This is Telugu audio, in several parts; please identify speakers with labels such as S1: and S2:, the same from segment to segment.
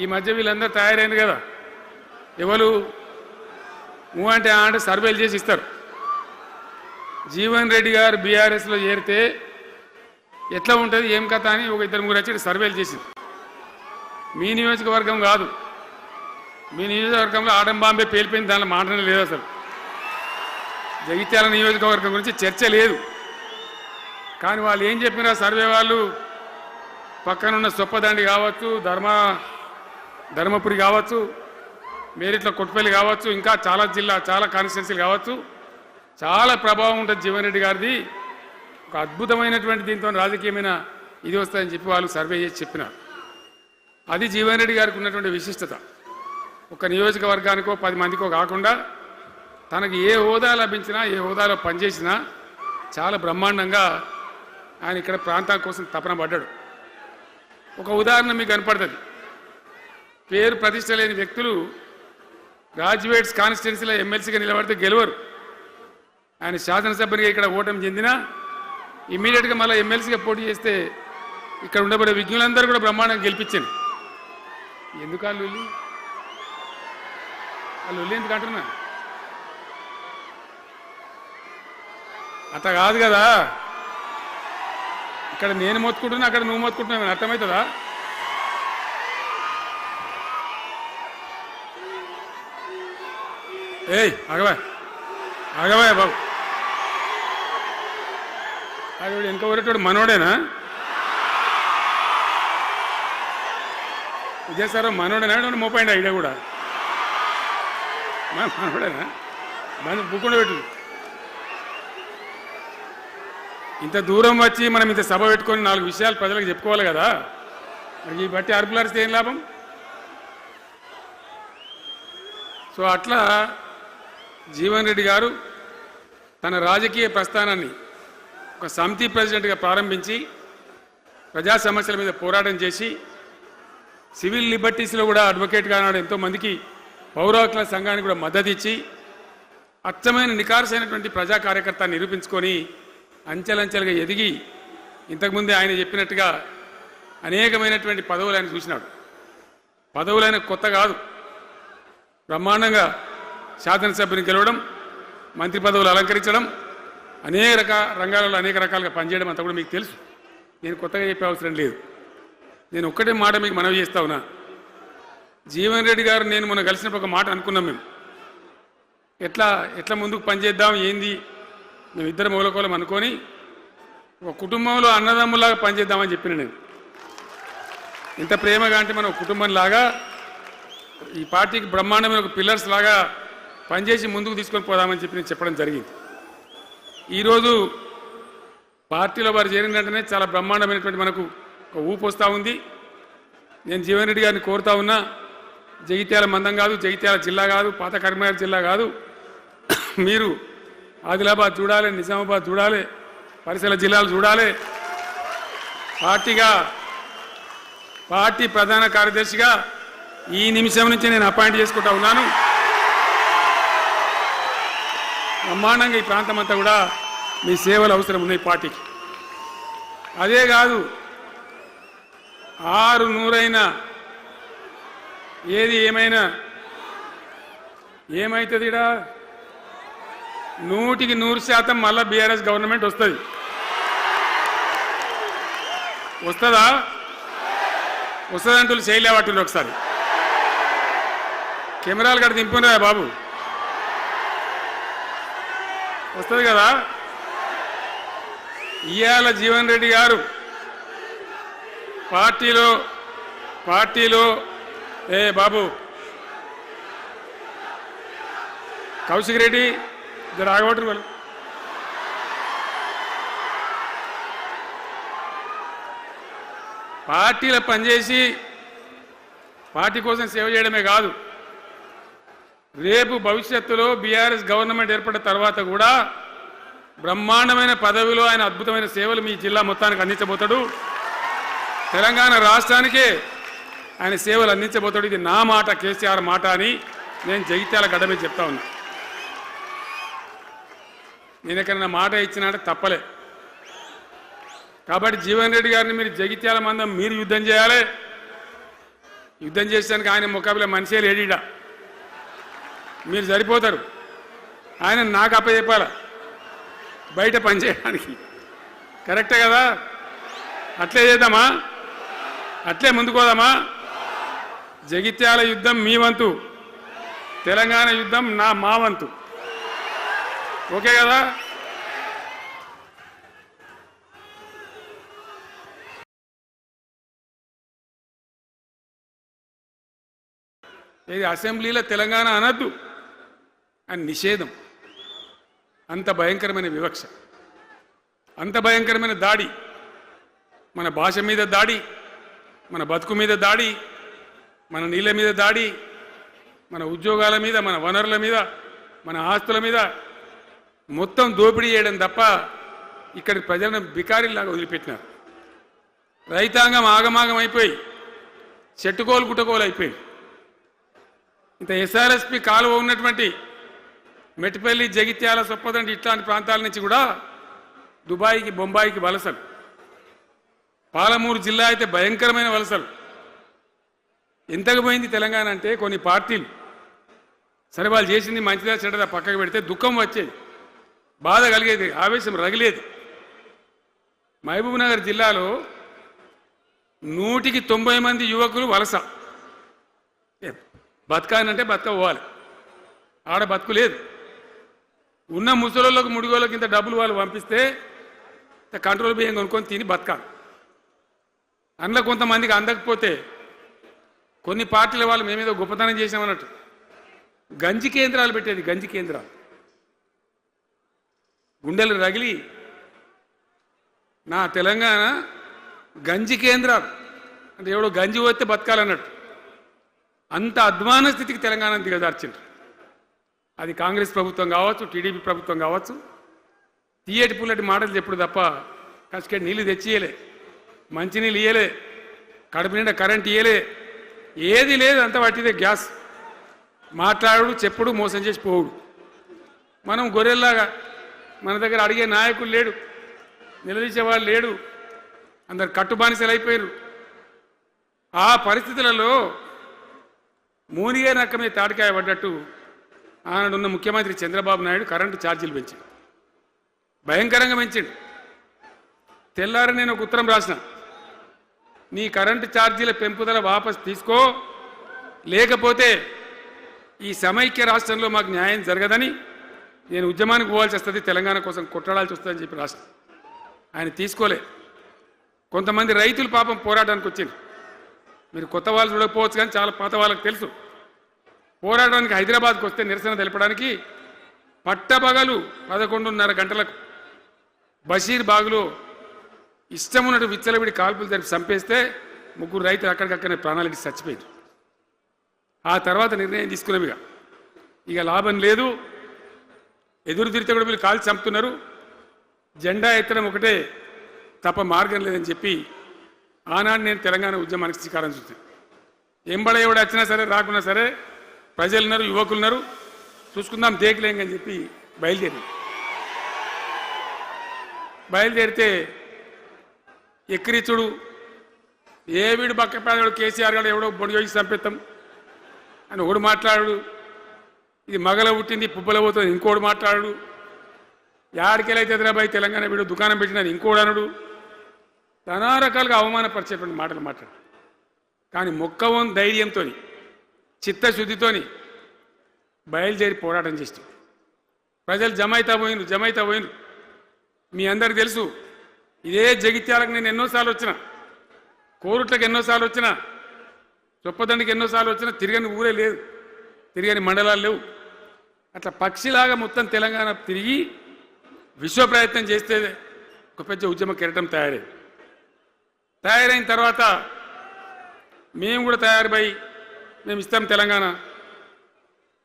S1: ఈ మధ్య వీళ్ళందరూ తయారైంది కదా, ఎవరు అంటే సర్వేలు చేసి ఇస్తారు. జీవన్ రెడ్డి గారు బీఆర్ఎస్లో చేరితే ఎట్లా ఉంటుంది ఏం కథ అని ఒక ఇద్దరు ముగ్గురు వచ్చి సర్వేలు చేసింది. మీ నియోజకవర్గం కాదు, మీ నియోజకవర్గంలో ఆడం బాంబే పేలిపోయింది, దానిలో మాటనే లేదు. అసలు జగిత్యాల నియోజకవర్గం గురించి చర్చ లేదు. కానీ వాళ్ళు ఏం చెప్పినా సర్వే వాళ్ళు పక్కనున్న సొప్పదండి కావచ్చు, ధర్మపురి కావచ్చు, మేరిట్ల కొట్టుపల్లి కావచ్చు, ఇంకా చాలా కాన్స్టిట్యున్సీలు కావచ్చు, చాలా ప్రభావం ఉంటుంది జీవన్ రెడ్డి గారిది. ఒక అద్భుతమైనటువంటి దీంతో రాజకీయమైన ఇది వస్తుందని చెప్పి వాళ్ళు సర్వే చేసి చెప్పినారు. అది జీవన్ రెడ్డి గారికి ఉన్నటువంటి విశిష్టత. ఒక నియోజకవర్గానికో 10 మందికో కాకుండా తనకు ఏ హోదా లభించినా, ఏ హోదాలో పనిచేసినా చాలా బ్రహ్మాండంగా ఆయన ఇక్కడ ప్రాంతాల కోసం తపన పడ్డాడు. ఒక ఉదాహరణ మీకు కనపడుతుంది. పేరు ప్రతిష్ట లేని వ్యక్తులు గ్రాడ్యుయేట్స్ కాన్స్టిట్యున్సీలో ఎమ్మెల్సీగా నిలబడితే గెలవరు. ఆయన శాసనసభ్యునిగా ఇక్కడ ఓటమి చెందినా ఇమ్మీడియట్గా మళ్ళీ ఎమ్మెల్సీగా పోటీ చేస్తే ఇక్కడ ఉండబడే విజ్ఞులందరూ కూడా బ్రహ్మాండంగా గెలిపించాను. ఎందుకు వాళ్ళు ఎందుకు అంటున్నా? అట్లా కాదు కదా, ఇక్కడ నేను మొత్తుకుంటున్నా, అక్కడ నువ్వు మొత్తుకుంటున్నావు, అర్థమవుతుందా? ఏయ్ ఆగవా బాబు, అది వెనక ఊరేటోడు మనోడేనా? విజయసారావు మనోడేనా? మోపండి ఐడియా కూడా మనోడేనా? బుక్కుండా పెట్టు. ఇంత దూరం వచ్చి మనం ఇంత సభ పెట్టుకొని 4 విషయాలు ప్రజలకు చెప్పుకోవాలి కదా. ఈ బట్టి అరుపులారిస్తే ఏం లాభం? సో అట్లా జీవన్ రెడ్డి గారు తన రాజకీయ ప్రస్థానాన్ని ఒక సమితి ప్రెసిడెంట్గా ప్రారంభించి ప్రజా సమస్యల మీద పోరాటం చేసి సివిల్ లిబర్టీస్లో కూడా అడ్వకేట్గా నాడు ఎంతోమందికి పౌర హక్కుల సంఘానికి కూడా మద్దతు ఇచ్చి అచ్చమైన నికార్సైనటువంటి ప్రజా కార్యకర్త నిరూపించుకొని అంచెలంచెలుగా ఎదిగి ఇంతకుముందే ఆయన చెప్పినట్టుగా అనేకమైనటువంటి పదవులు ఆయన చూసినాడు. పదవులైన కొత్త కాదు, బ్రహ్మాండంగా శాసనసభ్యుని గెలవడం, మంత్రి పదవులు అలంకరించడం, అనేక రంగాలలో అనేక రకాలుగా పనిచేయడం అంతా కూడా మీకు తెలుసు. నేను కొత్తగా చెప్పే అవసరం లేదు. నేను ఒక్కటే మాట మీకు మనవి చేస్తా ఉన్నా. జీవన్ రెడ్డి గారు నేను మొన్న కలిసినప్పుడు ఒక మాట అనుకున్నాం. మేము ఎట్లా ముందుకు పనిచేద్దాం ఏంది, మేము ఇద్దరు మూలకోలం అనుకొని ఒక కుటుంబంలో అన్నదమ్ములాగా పనిచేద్దామని చెప్పిన నేను. ఇంత ప్రేమగా అంటే మనం కుటుంబంలాగా ఈ పార్టీకి బ్రహ్మాండమైన ఒక పిల్లర్స్ లాగా పనిచేసి ముందుకు తీసుకొని పోదామని చెప్పి నేను చెప్పడం జరిగింది. ఈరోజు పార్టీలో వారు చేరిన వెంటనే చాలా బ్రహ్మాండమైనటువంటి మనకు ఒక ఊపు వస్తూ ఉంది. నేను జీవన్ రెడ్డి గారిని కోరుతా ఉన్నా, జగిత్యాల మందం కాదు, జగిత్యాల జిల్లా కాదు, పాత కరీంనగర్ జిల్లా కాదు, మీరు ఆదిలాబాద్ చూడాలి, నిజామాబాద్ చూడాలి, పరిసర జిల్లాలు చూడాలి. పార్టీ ప్రధాన కార్యదర్శిగా ఈ నిమిషం నుంచి నేను అపాయింట్ చేసుకుంటా ఉన్నాను. బ్రహ్మాండంగా ఈ ప్రాంతం అంతా కూడా మీ సేవలు అవసరం ఉన్నాయి పార్టీకి. అదే కాదు, 600 ఏది ఏమైనా ఏమవుతుంది, 100కి 100% మళ్ళా బీఆర్ఎస్ గవర్నమెంట్ వస్తుంది. వస్తుందంటూ చేయలేవట్టుంది. ఒకసారి కెమెరాలు కూడా దింపురా బాబు, వస్తుంది కదా. ఇవాళ జీవన్ రెడ్డి గారు పార్టీలో బాబు కౌశిక్ రెడ్డి రాగబట్టు వాళ్ళు పార్టీలో పనిచేసి పార్టీ కోసం సేవ చేయడమే కాదు, రేపు భవిష్యత్తులో బీఆర్ఎస్ గవర్నమెంట్ ఏర్పడిన తర్వాత కూడా బ్రహ్మాండమైన పదవిలో ఆయన అద్భుతమైన సేవలు మీ జిల్లా మొత్తానికి అందించబోతాడు. తెలంగాణ రాష్ట్రానికే ఆయన సేవలు అందించబోతాడు. ఇది నా మాట, కేసీఆర్ మాట అని నేను జగిత్యాల గడ్డ మీద చెప్తా ఉన్నా. నేను ఎక్కడైనా మాట ఇచ్చినంటే తప్పలే. కాబట్టి జీవన్ రెడ్డి గారిని మీరు జగిత్యాల మందం మీరు యుద్ధం చేయాలి. యుద్ధం చేసానికి ఆయన ముఖాబిలా మనిషే లేడీడా, మీరు సరిపోతారు. ఆయన నాకు అప్పచెప్పాల బయట పనిచేయడానికి. కరెక్టే కదా? అట్లే చేద్దామా? అట్లే ముందుకోదామా? జగిత్యాల యుద్ధం మీ వంతు, తెలంగాణ యుద్ధం మా వంతు. ఓకే కదా? ఇది అసెంబ్లీలో తెలంగాణ అనద్దు అని నిషేధం. అంత భయంకరమైన వివక్ష, అంత భయంకరమైన దాడి, మన భాష మీద దాడి, మన బతుకు మీద దాడి, మన నీళ్ళ మీద దాడి, మన ఉద్యోగాల మీద, మన వనరుల మీద, మన ఆస్తుల మీద మొత్తం దోపిడీ చేయడం తప్ప ఇక్కడి ప్రజలను బికారీలాగా వదిలిపెట్టినారు. రైతాంగం ఆగమాగం అయిపోయి చెట్టుకోలు గుట్టకోలు అయిపోయి, ఇంత ఎస్ఆర్ఎస్పి కాలువ ఉన్నటువంటి మెట్టిపల్లి, జగిత్యాల, సొప్పదండి ఇట్లాంటి ప్రాంతాల నుంచి కూడా దుబాయ్కి, బొంబాయికి వలసలు. పాలమూరు జిల్లా అయితే భయంకరమైన వలసలు. ఎంతకు పోయింది తెలంగాణ అంటే కొన్ని పార్టీలు సరే వాళ్ళు చేసింది మంచిదా చెడ్డదా పక్కకు పెడితే దుఃఖం వచ్చేది, బాధ కలిగేది, ఆవేశం రగిలేది. మహబూబ్నగర్ జిల్లాలో 190 మంది యువకులు వలస. బతకానంటే బతకపోవాలి, ఆడ బతుకు లేదు. ఉన్న ముసలోళ్ళకు ముడిగోళ్ళకి ఇంత డబ్బులు వాళ్ళు పంపిస్తే కంట్రోల్ బియ్యం కొనుక్కొని తిని బతకాలి. అందులో కొంతమందికి అందకపోతే కొన్ని పార్టీల వాళ్ళు మేమేదో గొప్పతనం చేసామన్నట్టు గంజి కేంద్రాలు పెట్టేది. గంజి కేంద్రాలు గుండెలు రగిలి నా తెలంగాణ గంజి కేంద్రాలు అంటే ఎవడో గంజి పోతే బతకాలన్నట్టు అంత అధ్వాన స్థితికి తెలంగాణ దిగజార్చిండ్రు. అది కాంగ్రెస్ ప్రభుత్వం కావచ్చు, టీడీపీ ప్రభుత్వం కావచ్చు. తీయటి పుల్లటి మాటలు చెప్పుడు తప్ప కసుకెళ్ళి నీళ్ళు తెచ్చియలే, మంచినీళ్ళు ఇయ్యలే, కడుపు నిండా కరెంట్ ఇయ్యలే, ఏది లేదు. అంత పట్టిదే గ్యాస్. మాట్లాడు, చెప్పుడు, మోసం చేసి పోవుడు. మనం గొర్రెల్లాగా మన దగ్గర అడిగే నాయకులు లేడు, నిలదీసేవాళ్ళు లేడు, అందరు కట్టుబానిసలు అయిపోయారు. ఆ పరిస్థితులలో మూనిగే నక్క మీద తాటికాయ పడ్డట్టు ఆనాడున్న ముఖ్యమంత్రి చంద్రబాబు నాయుడు కరెంటు ఛార్జీలు పెంచాడు, భయంకరంగా పెంచాడు. తెల్లారి నేను ఒక ఉత్తరం రాసిన, నీ కరెంటు ఛార్జీల పెంపుదల వాపసు తీసుకో, లేకపోతే ఈ సమైక్య రాష్ట్రంలో మాకు న్యాయం జరగదని నేను ఉద్యమానికి పోవాల్సి వస్తుంది, తెలంగాణ కోసం కొట్లాడాల్సి వస్తుందని చెప్పి రాష్ట్రం. ఆయన తీసుకోలే. కొంతమంది రైతులు పాపం పోరాటానికి వచ్చింది. మీరు కొత్త వాళ్ళు చూడకపోవచ్చు కానీ చాలా పాత వాళ్ళకి తెలుసు. పోరాటానికి హైదరాబాద్కి వస్తే నిరసన తెలపడానికి పట్టపగలు 11:30 గంటలకు బషీర్ బాగులో ఇష్టం ఉన్నట్టు విచ్చలవిడి కాల్పులు జరిపి చంపేస్తే 3 రైతులు అక్కడికక్కడనే ప్రాణాలకి చచ్చిపోయారు. ఆ తర్వాత నిర్ణయం తీసుకున్నాం, ఇక లాభం లేదు, ఎదురు తిరిగితే కూడా వీళ్ళు కాల్చి చంపుతున్నారు, జెండా ఎత్తడం ఒకటే తప్ప మార్గం లేదని చెప్పి ఆనాడు నేను తెలంగాణ ఉద్యమానికి శ్రీకారం చుట్టాను. ఎంబడ ఎవడు వచ్చినా సరే రాకున్నా సరే ప్రజలు ఉన్నారు, యువకులు ఉన్నారు, చూసుకుందాం దేకలేంగని చెప్పి బయలుదేరితే ఎక్కిరిచుడు, ఏ వీడు బక్కపేదడు కేసీఆర్ గారు ఎవడో బొడి చేసి చంపేస్తాం అని ఒకడు మాట్లాడు, ఇది మగల పుట్టింది పుబ్బల పోతుంది ఇంకోడు మాట్లాడు, యాడికెళ్ళైతే హైదరాబాద్ తెలంగాణ వీడు దుకాణం పెట్టినది ఇంకోడు అనుడు, నానా రకాలుగా అవమానపరిచేటువంటి మాటలు మాట్లాడు. కానీ మొక్కవం ధైర్యంతో చిత్తశుద్ధితో బయలుదేరి పోరాటం చేస్తాం. ప్రజలు జమైతా పోయిన మీ అందరికి తెలుసు. ఇదే జగిత్యాలకు నేను ఎన్నోసార్లు వచ్చిన, కోరుట్లకు ఎన్నోసార్లు వచ్చిన, చొప్పదండికి ఎన్నోసార్లు వచ్చినా తిరగని ఊరే లేదు, తిరగని మండలాలు లేవు. అట్లా పక్షిలాగా మొత్తం తెలంగాణ తిరిగి విశ్వ ప్రయత్నం చేస్తే ఒక పెద్ద ఉద్యమ కెరటం తయారైన తర్వాత మేము కూడా తయారుపై మేము ఇస్తాం తెలంగాణ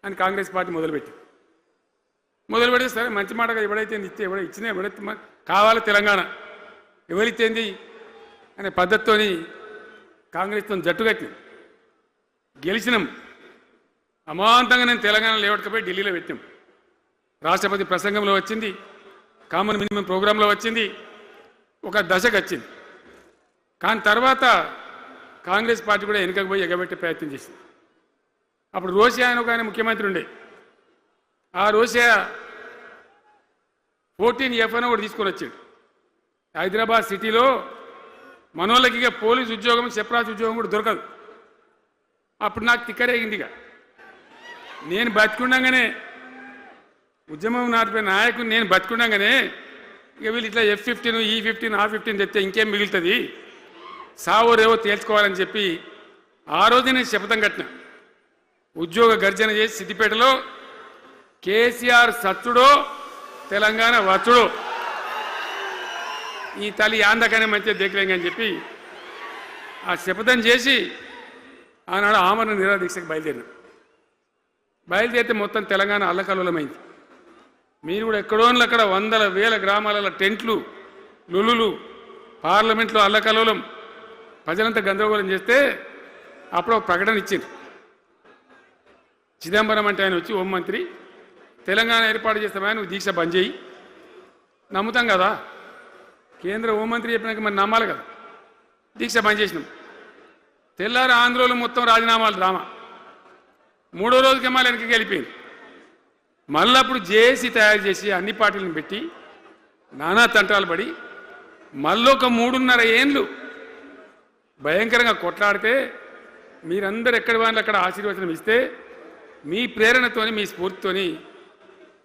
S1: అని కాంగ్రెస్ పార్టీ మొదలుపెడితే సరే మంచి మాటగా ఎవడైతే ఇస్తే ఇచ్చినా ఎవడైతే కావాలి తెలంగాణ ఎవరిచ్చేంది అనే పద్ధతితో కాంగ్రెస్తో జట్టు కట్టినాం, గెలిచినాం. అమాంతంగా నేను తెలంగాణ లేవట్టుకపోయి ఢిల్లీలో పెట్టాం. రాష్ట్రపతి ప్రసంగంలో వచ్చింది, కామన్ మినిమం ప్రోగ్రాంలో వచ్చింది, ఒక దశకు వచ్చింది. కానీ తర్వాత కాంగ్రెస్ పార్టీ కూడా వెనుకకు పోయి ఎగబెట్టే ప్రయత్నం చేసింది. అప్పుడు రోషియా అని ఒక ఆయన ముఖ్యమంత్రి ఉండే. ఆ రోషియా 14F అని ఒకటి తీసుకొని వచ్చాడు. హైదరాబాద్ సిటీలో మనోళ్ళకి ఇక పోలీసు ఉద్యోగం సెపరాజ్ ఉద్యోగం కూడా దొరకదు. అప్పుడు నాకు తిక్కరేగింది. ఇక నేను బతికుండగానే ఉద్యమం నాటిపోయిన నాయకుని నేను బతికుండగానే ఇక వీళ్ళు ఇట్లా F-15 E-15 R-15 తెస్తే ఇంకేం మిగులుతుంది, సావో రేవో తేల్చుకోవాలని చెప్పి ఆ రోజు నేను శపథం కట్టిన. ఉద్యోగ గర్జన చేసి సిద్దిపేటలో కేసీఆర్ సచ్చుడో తెలంగాణ వచ్చుడో, ఈ తల్లి ఆందకనే మంచిగా దగ్గరేంగని చెప్పి ఆ శపథం చేసి ఆనాడు ఆమరణ నిరాహార దీక్షకు బయలుదేరితే మొత్తం తెలంగాణ అల్లకల్లోలమైంది. మీరు కూడా ఎక్కడోళ్ళు అక్కడ వందల వేల గ్రామాలలో టెంట్లు లులులు పార్లమెంట్లో అల్లకల్లోలం ప్రజలంతా గందరగోళం చేస్తే అప్పుడు ఒక ప్రకటన ఇచ్చింది. చిదంబరం అంటే ఆయన వచ్చి హోంమంత్రి, తెలంగాణ ఏర్పాటు చేస్తామా నువ్వు దీక్ష బంద్ చేయి. నమ్ముతాం కదా, కేంద్ర హోంమంత్రి చెప్పినాక మరి నమ్మాలి కదా. దీక్ష బంద్ చేసినాం. తెల్లారి ఆంధ్రోలు మొత్తం రాజీనామాలు డ్రామా. మూడో రోజుకి మళ్ళీ వెనక్కి వెళ్ళిపోయింది. మళ్ళీ అప్పుడు జేఏసీ తయారు చేసి అన్ని పార్టీలను పెట్టి నానా తంటాలు పడి మళ్ళొక 3.5 ఏళ్ళు భయంకరంగా కొట్లాడితే మీరందరూ ఎక్కడి వాళ్ళు అక్కడ ఆశీర్వచనం ఇస్తే మీ ప్రేరణతోని మీ స్ఫూర్తితోని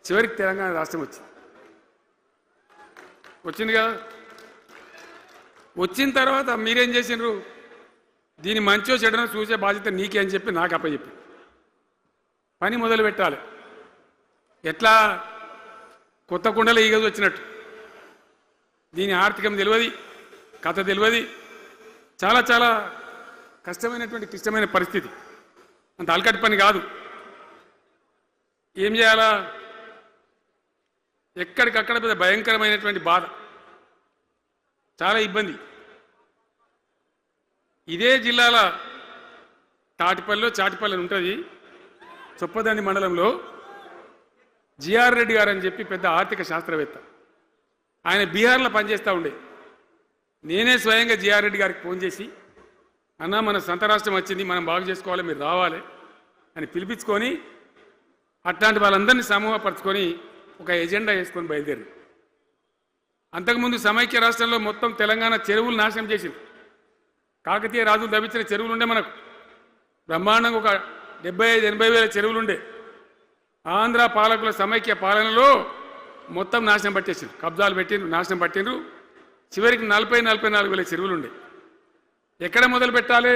S1: చివరికి తెలంగాణ రాష్ట్రం వచ్చింది కదా. వచ్చిన తర్వాత మీరేం చేసినారు, దీని మంచో చెడనో చూసే బాధ్యత నీకే అని చెప్పి నాకు అప్పచెప్పి పని మొదలు పెట్టాలి. ఎట్లా కొత్త కుండలో ఈగదు వచ్చినట్టు. దీని ఆర్థికం తెలియదు, కథ తెలియదు. చాలా చాలా కష్టమైనటువంటి క్లిష్టమైన పరిస్థితి. అంత అలకటి పని కాదు. ఏం చేయాలా, ఎక్కడికక్కడ పెద్ద భయంకరమైనటువంటి బాధ, చాలా ఇబ్బంది. ఇదే జిల్లాల చాటిపల్లి ఉంటుంది, చొప్పదండి మండలంలో జిఆర్ రెడ్డి గారు అని చెప్పి పెద్ద ఆర్థిక శాస్త్రవేత్త. ఆయన బీహార్లో పనిచేస్తూ ఉండే. నేనే స్వయంగా జిఆర్ రెడ్డి గారికి ఫోన్ చేసి, అన్న మన సొంత రాష్ట్రం వచ్చింది, మనం బాగు చేసుకోవాలి, మీరు రావాలి అని పిలిపించుకొని అట్లాంటి వాళ్ళందరినీ సమూహపరచుకొని ఒక ఎజెండా వేసుకొని బయలుదేరి. అంతకుముందు సమైక్య రాష్ట్రంలో మొత్తం తెలంగాణ చెరువులు నాశనం చేసింది. కాకతీయ రాజులు తవ్వించిన చెరువులు ఉండే, మనకు బ్రహ్మాండంగా ఒక 75-80 వేల చెరువులు ఉండే. ఆంధ్ర పాలకుల సమైక్య పాలనలో మొత్తం నాశనం పట్టేసిండ్రు, కబ్జాలు పెట్టిండ్రు, నాశనం పట్టిండ్రు. చివరికి 40-44 వేల చెరువులు ఉండే. ఎక్కడ మొదలు పెట్టాలి,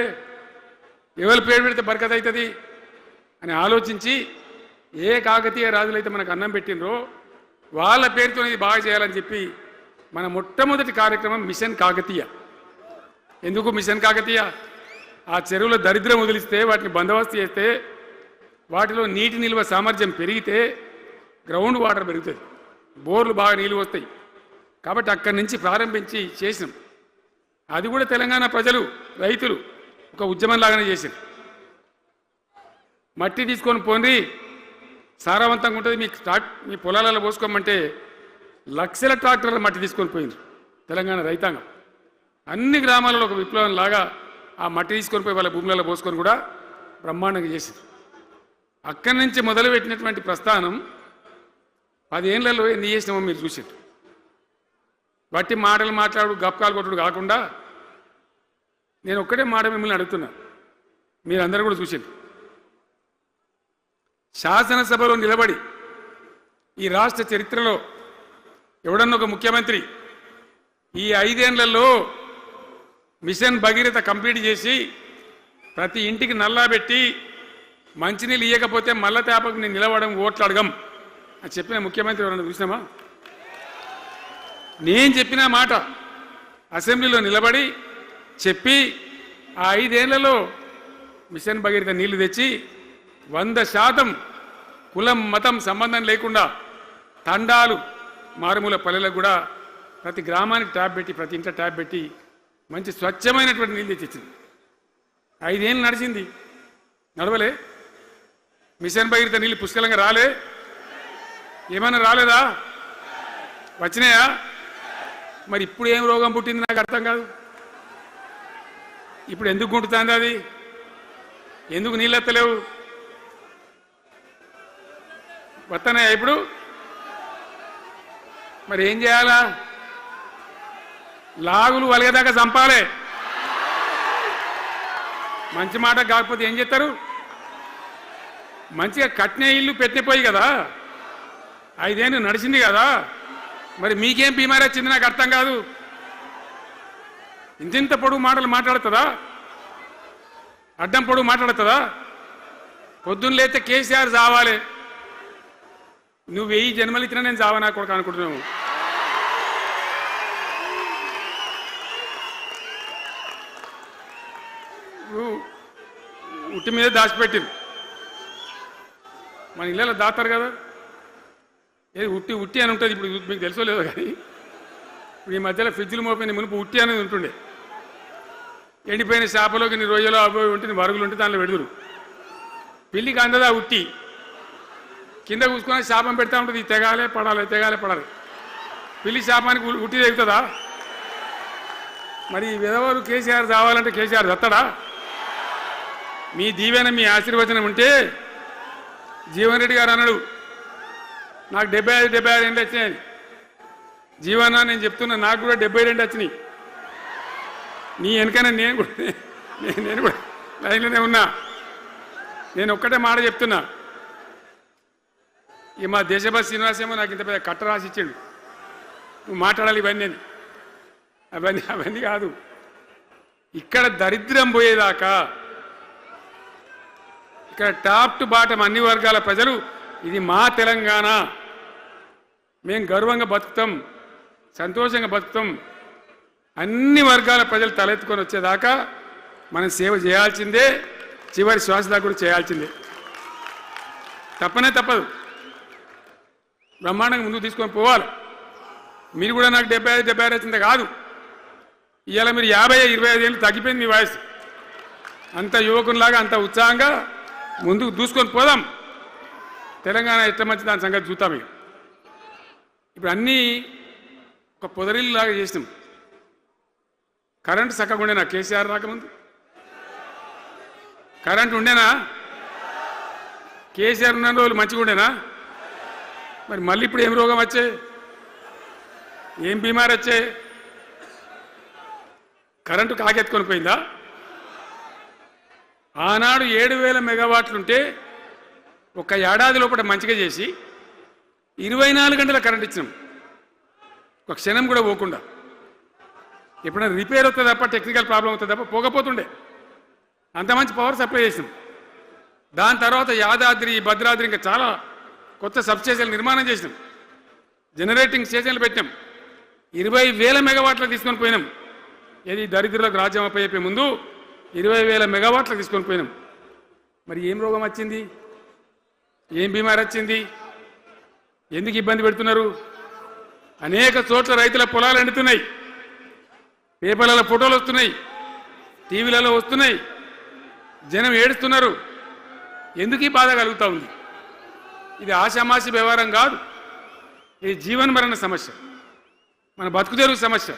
S1: ఎవరి పేరు పెడితే బరకత అవుతుంది అని ఆలోచించి ఏ కాకతీయ రాజులైతే మనకు అన్నం పెట్టిండ్రో వాళ్ళ పేరుతో ఇది బాగా చేయాలని చెప్పి మన మొట్టమొదటి కార్యక్రమం మిషన్ కాకతీయ. ఎందుకు మిషన్ కాకతీయ? ఆ చెరువుల దరిద్రం వదిలిస్తే, వాటిని బందోబస్తు చేస్తే, వాటిలో నీటి నిల్వ సామర్థ్యం పెరిగితే గ్రౌండ్ వాటర్ పెరుగుతుంది, బోర్లు బాగా నీళ్ళు వస్తాయి. కాబట్టి అక్కడి నుంచి ప్రారంభించి చేసినాం. అది కూడా తెలంగాణ ప్రజలు, రైతులు ఒక ఉద్యమంలాగానే చేశారు. మట్టి తీసుకొని పోండి, సారవంతంగా ఉంటుంది, మీ పొలాలలో పోసుకోమంటే లక్షల ట్రాక్టర్ల మట్టి తీసుకొని పోయింది తెలంగాణ రైతాంగం. అన్ని గ్రామాలలో ఒక విప్లవం లాగా ఆ మట్టి తీసుకొని పోయి వాళ్ళ భూములలో పోసుకొని కూడా బ్రహ్మాండంగా చేసింది. అక్కడి నుంచి మొదలుపెట్టినటువంటి ప్రస్థానం 10 ఏళ్లలో ఎన్ని చేసినామో మీరు చూసారు. బట్టి మాటలు మాట్లాడు గప్కాలు కొట్టుడు కాకుండా నేను ఒక్కటే మాట మిమ్మల్ని అడుగుతున్నా, మీరందరూ కూడా చూసారు. శాసనసభలో నిలబడి ఈ రాష్ట్ర చరిత్రలో ఎవడన్నా ఒక ముఖ్యమంత్రి ఈ 5 ఏళ్లలో మిషన్ భగీరథ కంప్లీట్ చేసి ప్రతి ఇంటికి నల్లా పెట్టి మంచినీళ్ళు ఇవ్వకపోతే మల్ల తేపకు నేను నిలవడం ఓట్లు అడగం అని చెప్పిన ముఖ్యమంత్రి ఎవరన్నా చూసినామా? నేను చెప్పిన మాట అసెంబ్లీలో నిలబడి చెప్పి ఆ 5 ఏళ్లలో మిషన్ భగీరథ నీళ్లు తెచ్చి 100% కులం మతం సంబంధం లేకుండా తండాలు మారుమూల పల్లెలకు కూడా ప్రతి గ్రామానికి ట్యాప్ పెట్టి, ప్రతి ఇంట్లో ట్యాప్ పెట్టి మంచి స్వచ్ఛమైనటువంటి నీళ్ళు తెచ్చిచ్చింది. 5 ఏళ్ళు నడిచింది, నడవలే. మిషన్ భగీరథ నీళ్ళు పుష్కలంగా రాలే, ఏమైనా రాలేదా? వచ్చినాయా? మరి ఇప్పుడు ఏం రోగం పుట్టింది నాకు అర్థం కాదు. ఇప్పుడు ఎందుకు గుంటుతుంది అది? ఎందుకు నీళ్ళు ఎత్తలేవు? వస్తున్నాయా ఇప్పుడు? మరి ఏం చేయాలా? లాగులు వలిగేదాకా చంపాలి. మంచి మాట కాకపోతే ఏం చేస్తారు? మంచిగా కట్టిన ఇల్లు పెట్టిపోయి కదా, 5 ఏళ్ళు నడిచింది కదా, మరి మీకేం బీమారీ వచ్చింది నాకు అర్థం కాదు. ఇంత పొడుగు మాటలు మాట్లాడుతుందా? అడ్డం పొడుగు మాట్లాడుతుందా? పొద్దున్న లేతే కేసీఆర్ చావాలి, నువ్వు 1000 జన్మలు ఇచ్చినా నేను చావనా కొడుకు అనుకుంటున్నావు. ఉట్టి మీద దాచిపెట్టింది. మన ఇళ్ళలో దాస్తారు కదా, ఏది ఉట్టి ఉట్టి అని ఉంటుంది. ఇప్పుడు మీకు తెలుసో లేదో కానీ ఇప్పుడు ఈ మధ్యలో ఫ్రిడ్జ్లు మోపోయిన మునుపు ఉట్టి అనేది ఉంటుండే. ఎండిపోయిన చేపలోకి నీ రొయ్యలో అబ్బాయి ఉంటుంది, మరుగులు ఉంటే దాంట్లో పెడుదురు. పిల్లికి అందదా ఉట్టి, కింద కూసుకొని శాపం పెడతా ఉంటుంది, తెగాలే పడాలి తెగాలే పడాలి. పిల్లి శాపానికి ఉట్టి తెగుతుందా? మరి విధవారు కేసీఆర్ రావాలంటే కేసీఆర్ దత్తడా? మీ దీవెన మీ ఆశీర్వచనం ఉంటే జీవన్ రెడ్డి గారు అన్నాడు, నాకు 75 ఏళ్ళు వచ్చినాయి. జీవన నేను చెప్తున్నా, నాకు కూడా 72 వచ్చినాయి. నీ వెనకనే నేను కూడా లైన్లోనే ఉన్నా. నేను ఒక్కటే మాట చెప్తున్నా, ఈ మా దేశభక్తి శ్రీనివాసేమో నాకు ఇంత పెద్ద కట్ట రాసి ఇచ్చాడు, నువ్వు మాట్లాడాలి ఇవన్నీ. అవన్నీ కాదు, ఇక్కడ దరిద్రం పోయేదాకా, ఇక్కడ టాప్ టు బాటం అన్ని వర్గాల ప్రజలు ఇది మా తెలంగాణ, మేము గర్వంగా బతుకుతాం, సంతోషంగా బతుకుతాం, అన్ని వర్గాల ప్రజలు తలెత్తుకొని వచ్చేదాకా మనం సేవ చేయాల్సిందే, చివరి శ్వాస దాకా కూడా చేయాల్సిందే, తప్పనే తప్పదు. బ్రహ్మాండంగా ముందుకు తీసుకొని పోవాలి. మీరు కూడా నాకు 75 వచ్చింది కాదు, ఇవాళ మీరు 50-25 ఏళ్ళు తగ్గిపోయింది మీ వయసు. అంత యువకునిలాగా అంత ఉత్సాహంగా ముందుకు దూసుకొని పోదాం. తెలంగాణ ఎట్లా మంచి దాని సంగతి చూద్దాం. ఇప్పుడు అన్నీ ఒక పొదరిల్లాగా చేసినాం. కరెంటు చక్కగా ఉండేనా కేసీఆర్ రాకముందు? కరెంటు ఉండేనా? కేసీఆర్ ఉన్న రోజులు మంచిగా ఉండేనా? మరి మళ్ళీ ఇప్పుడు ఏం రోగం వచ్చే, ఏం బీమారి వచ్చే? కరెంటు కాకెత్తుకొని పోయిందా? ఆనాడు 7000 మెగావాట్లుంటే ఒక ఏడాది లోపల మంచిగా చేసి 24 గంటల కరెంట్ ఇచ్చినాం, ఒక క్షణం కూడా పోకుండా. ఎప్పుడైనా రిపేర్ అవుతుంది తప్ప, టెక్నికల్ ప్రాబ్లం అవుతుంది తప్ప పోకపోతుండే, అంత మంచి పవర్ సప్లై చేసినాం. దాని తర్వాత యాదాద్రి, భద్రాద్రి, ఇంకా చాలా కొత్త సబ్స్టేషన్లు నిర్మాణం చేసినాం, జనరేటింగ్ స్టేషన్లు పెట్టినాం, 20,000 మెగావాట్లకు తీసుకొని పోయినాం. ఏది దరిద్రులకు రాజ్యం అప్పయ్యే ముందు 20,000 మెగావాట్లకు తీసుకొని పోయినాం. మరి ఏం రోగం వచ్చింది? ఏం బీమారి వచ్చింది? ఎందుకు ఇబ్బంది పెడుతున్నారు? అనేక చోట్ల రైతుల పొలాలు ఎండుతున్నాయి, పేపర్లలో ఫోటోలు వస్తున్నాయి, టీవీలలో వస్తున్నాయి, జనం ఏడుస్తున్నారు. ఎందుకు ఈ బాధ కలుగుతూ ఉంది? ఇది ఆషామాషి వ్యవహారం కాదు, ఇది జీవనమరణ సమస్య, మన బతుకు తెరువు సమస్య.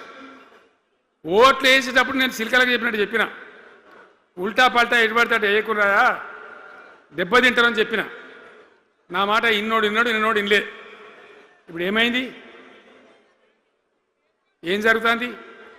S1: ఓట్లు వేసేటప్పుడు నేను సిలికలకు చెప్పినట్టు చెప్పిన, ఉల్టా పల్టా ఎటుపడితే అటు వేయకున్నాయా, దెబ్బతింటారని చెప్పిన. నా మాట ఇన్నోడు ఇన్నలే. ఇప్పుడు ఏమైంది? ఏం జరుగుతుంది?